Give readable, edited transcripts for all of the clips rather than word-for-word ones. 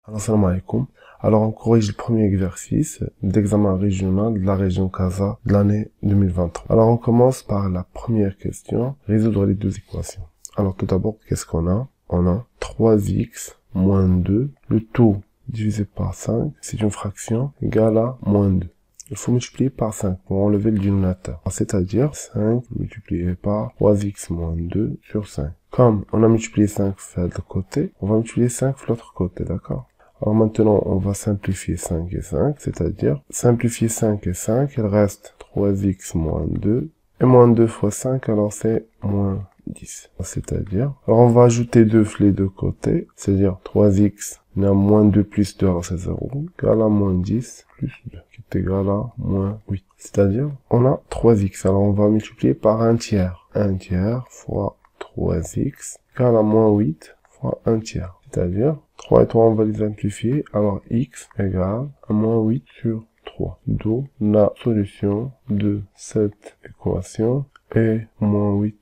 Alors, salam alaikum. Alors, on corrige le premier exercice d'examen régional de la région Casa de l'année 2023. Alors, on commence par la première question, résoudre les deux équations. Alors, tout d'abord, qu'est-ce qu'on a? On a 3x moins 2, le tout divisé par 5, c'est une fraction égale à moins 2. Il faut multiplier par 5 pour enlever le dénominateur. C'est-à-dire 5 multiplié par 3x moins 2 sur 5. Comme on a multiplié 5 de l'autre côté, on va multiplier 5 de l'autre côté, d'accord? Alors maintenant, on va simplifier 5 et 5, c'est-à-dire simplifier 5 et 5, il reste 3x moins 2, et moins 2 fois 5, alors c'est moins 10. C'est-à-dire, alors on va ajouter 2 les deux côtés, c'est-à-dire 3x, on a moins 2 plus 2, alors c'est 0, égal à moins 10 plus 2, qui est égal à moins 8. C'est-à-dire, on a 3x, alors on va multiplier par 1 tiers. 1 tiers fois 3x, égal à moins 8 fois 1 tiers. C'est-à-dire, 3 et 3, on va les simplifier, alors x égale à moins 8 sur 3. D'où la solution de cette équation est moins 8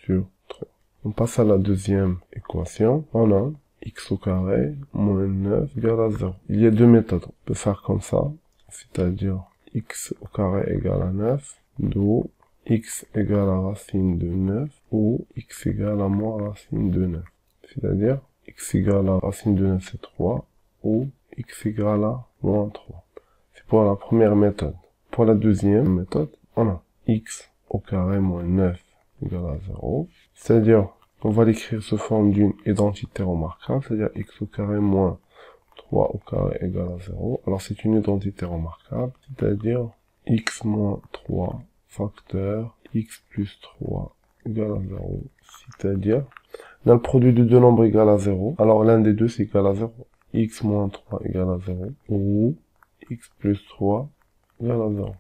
sur 3. On passe à la deuxième équation. On a x au carré moins 9 égale à 0. Il y a deux méthodes. On peut faire comme ça, c'est-à-dire x au carré égale à 9, d'où x égale à racine de 9, ou x égale à moins racine de 9. C'est-à-dire x égale à racine de 9, c'est 3, ou x égale à moins 3. C'est pour la première méthode. Pour la deuxième méthode, on a x au carré moins 9 égale à 0. C'est-à-dire, on va l'écrire sous forme d'une identité remarquable, c'est-à-dire x au carré moins 3 au carré égale à 0. Alors c'est une identité remarquable, c'est-à-dire x moins 3 facteur x plus 3 égale à 0. C'est-à-dire, dans le produit de deux nombres égal à 0, alors l'un des deux c'est égal à 0. X moins 3 égale à 0, ou x plus 3 égale à 0.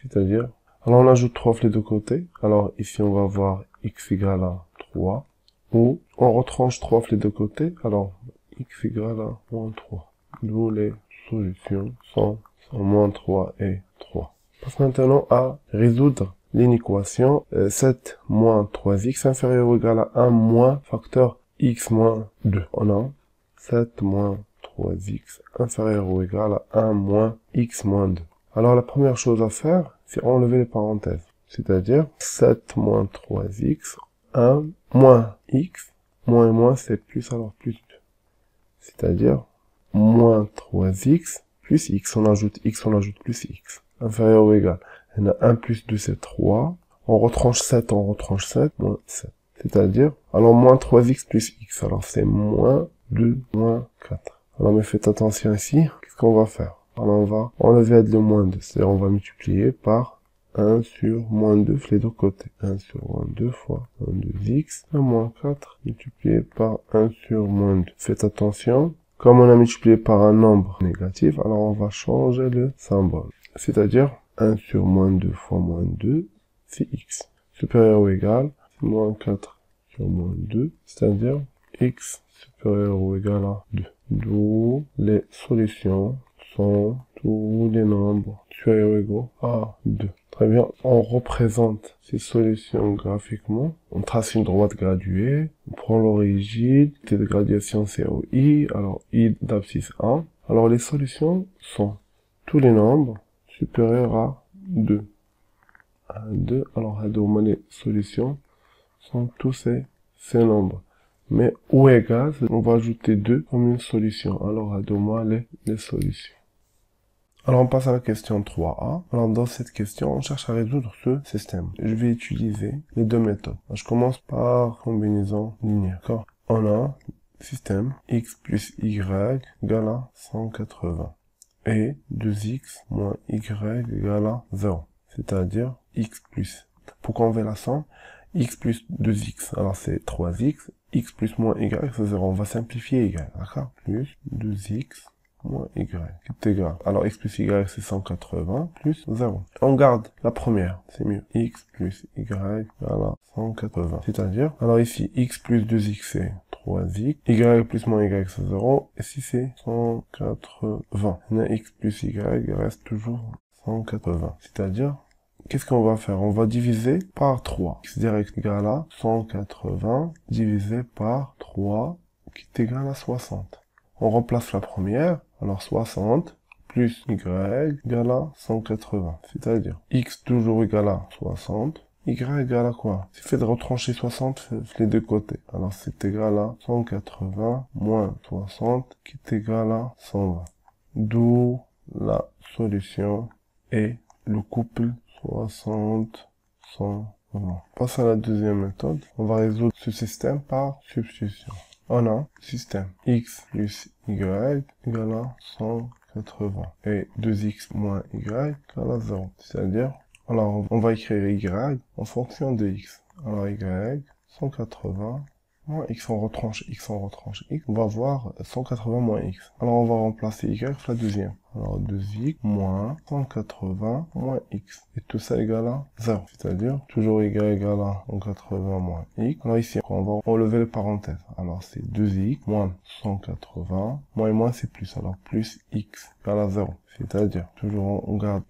C'est-à-dire, alors on ajoute 3 les deux côtés, alors ici on va avoir x égale à 3, ou on retranche 3 les deux côtés, alors x égale à moins 3. D'où les solutions sont moins 3 et 3. On passe maintenant à résoudre l'inéquation 7 moins 3x inférieur ou égal à 1 moins facteur x moins 2. On a 7 moins 3x inférieur ou égal à 1 moins x moins 2. Alors la première chose à faire, c'est enlever les parenthèses. C'est-à-dire 7 moins 3x, 1 moins x, moins et moins c'est plus, alors plus 2. C'est-à-dire moins 3x plus x, on ajoute plus x, inférieur ou égal. On a 1 plus 2, c'est 3. On retranche 7, moins 7. C'est-à-dire, alors moins 3x plus x. Alors c'est moins 2, moins 4. Alors mais faites attention ici. Qu'est-ce qu'on va faire? Alors on va enlever le moins 2. C'est-à-dire on va multiplier par 1 sur moins 2 les deux côtés. 1 sur moins 2 fois moins 2x. Et moins 4 multiplié par 1 sur moins 2. Faites attention. Comme on a multiplié par un nombre négatif, alors on va changer le symbole. C'est-à-dire 1 sur moins 2 fois moins 2, c'est x. Supérieur ou égal, c'est moins 4 sur moins 2, c'est-à-dire x supérieur ou égal à 2. D'où les solutions sont tous les nombres supérieurs ou égaux à 2. Très bien, on représente ces solutions graphiquement. On trace une droite graduée, on prend l'origine, de graduation c'est au i, alors i d'abscisse 1. Alors les solutions sont tous les nombres supérieurs à 2. À 2, alors les solutions sont tous ces nombres. Mais ou égal, on va ajouter 2 comme une solution. Alors à 2 les solutions. Alors on passe à la question 3a. Alors dans cette question, on cherche à résoudre ce système. Je vais utiliser les deux méthodes. Je commence par combinaison linéaire. D'accord. On a système x plus y égale à 180 et 2x moins y égale à 0. C'est-à-dire x plus. Pour qu'on veut la somme, x plus 2x, alors c'est 3x, x plus moins y, c'est 0. On va simplifier y, d'accord? Plus 2x moins y, qui est égal. Alors x plus y c'est 180 plus 0. On garde la première, c'est mieux. X plus y égale à 180. C'est-à-dire, alors ici x plus 2x c'est 3x, y plus moins y c'est 0, et si c'est 180. X plus y reste toujours 180. C'est-à-dire, qu'est-ce qu'on va faire? On va diviser par 3. X direct égale à 180 divisé par 3 qui est égal à 60. On remplace la première. Alors 60 plus y égale à 180. C'est-à-dire x toujours égal à 60. Y égale à quoi? Il fait de retrancher 60 les deux côtés. Alors c'est égal à 180 moins 60 qui est égal à 120. D'où la solution est le couple 60, 120. On passe à la deuxième méthode. On va résoudre ce système par substitution. On a système x plus y égale à 180 et 2x moins y égale à 0. C'est-à-dire, alors on va écrire y en fonction de x. Alors y 180 moins x, on retranche x, on va voir 180 moins x. Alors on va remplacer y par la deuxième. Alors 2x moins 180 moins x. Et tout ça égale à 0. C'est-à-dire, toujours y égale à 180 moins x. Alors ici, on va enlever les parenthèses. Alors c'est 2x moins 180. Moins et moins c'est plus. Alors plus x égale à 0. C'est-à-dire, toujours on garde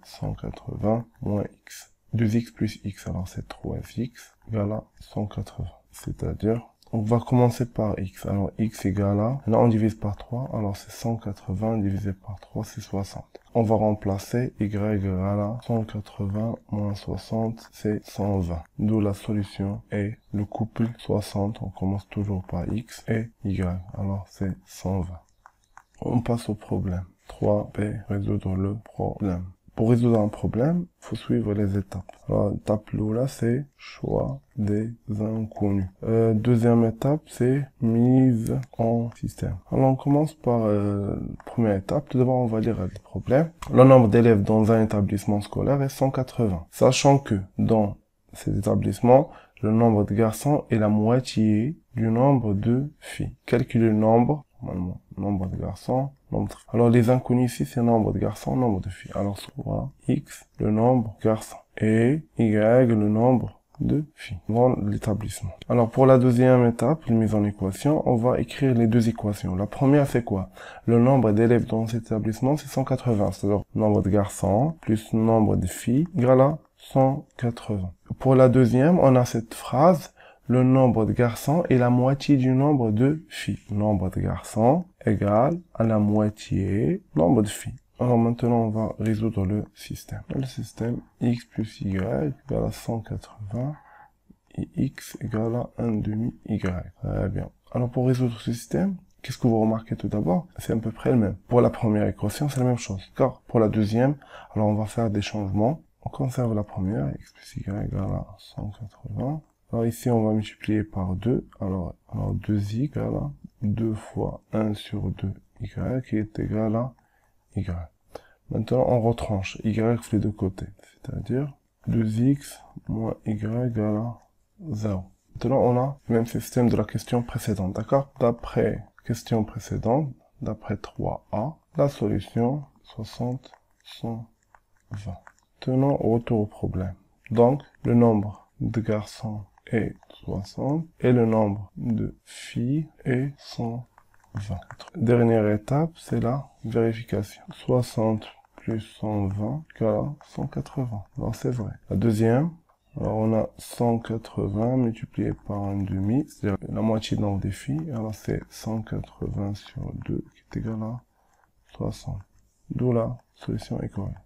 180 moins x. 2x plus x, alors c'est 3x égale à 180. C'est-à-dire, on va commencer par x. Alors, x égale à... Là, on divise par 3. Alors, c'est 180 divisé par 3, c'est 60. On va remplacer y égale à 180 moins 60, c'est 120. D'où la solution est le couple 60. On commence toujours par x et y. Alors, c'est 120. On passe au problème. 3b, résoudre le problème. Pour résoudre un problème, il faut suivre les étapes. Alors, l'étape là, c'est choix des inconnus. Deuxième étape, c'est mise en système. Alors, on commence par première étape. Tout d'abord, on va lire le problème. Le nombre d'élèves dans un établissement scolaire est 180. Sachant que dans cet établissement, le nombre de garçons est la moitié du nombre de filles. Calculer le nombre, normalement, nombre de garçons, nombre de filles. Alors, les inconnus ici, c'est nombre de garçons, nombre de filles. Alors, soit x, le nombre de garçons, et y, le nombre de filles dans l'établissement. Alors, pour la deuxième étape, la mise en équation, on va écrire les deux équations. La première, c'est quoi? Le nombre d'élèves dans cet établissement, c'est 180. C'est-à-dire, nombre de garçons plus nombre de filles égale à 180. Pour la deuxième, on a cette phrase, le nombre de garçons est la moitié du nombre de filles. Nombre de garçons égale à la moitié nombre de filles. Alors maintenant, on va résoudre le système. Le système x plus y égale à 180 et x égale à 1 demi y. Très bien. Alors pour résoudre ce système, qu'est-ce que vous remarquez tout d'abord? C'est à peu près le même. Pour la première équation, c'est la même chose. Car pour la deuxième, alors on va faire des changements. On conserve la première, x plus y égale à 180. Alors ici, on va multiplier par 2. Alors 2y égale à 2 fois 1 sur 2 y qui est égal à y. Maintenant, on retranche y les deux côtés. C'est-à-dire 2x moins y égale à 0. Maintenant, on a le même système de la question précédente, d'accord? D'après question précédente, d'après 3a, la solution 60, 120. Maintenant, retour au problème. Donc, le nombre de garçons est 60 et le nombre de filles est 120. Dernière étape, c'est la vérification. 60 plus 120 égale à 180. Alors, c'est vrai. La deuxième, alors on a 180 multiplié par un demi, c'est-à-dire la moitié du nombre des filles. Alors, c'est 180 sur 2 qui est égal à 60. D'où la solution est correcte.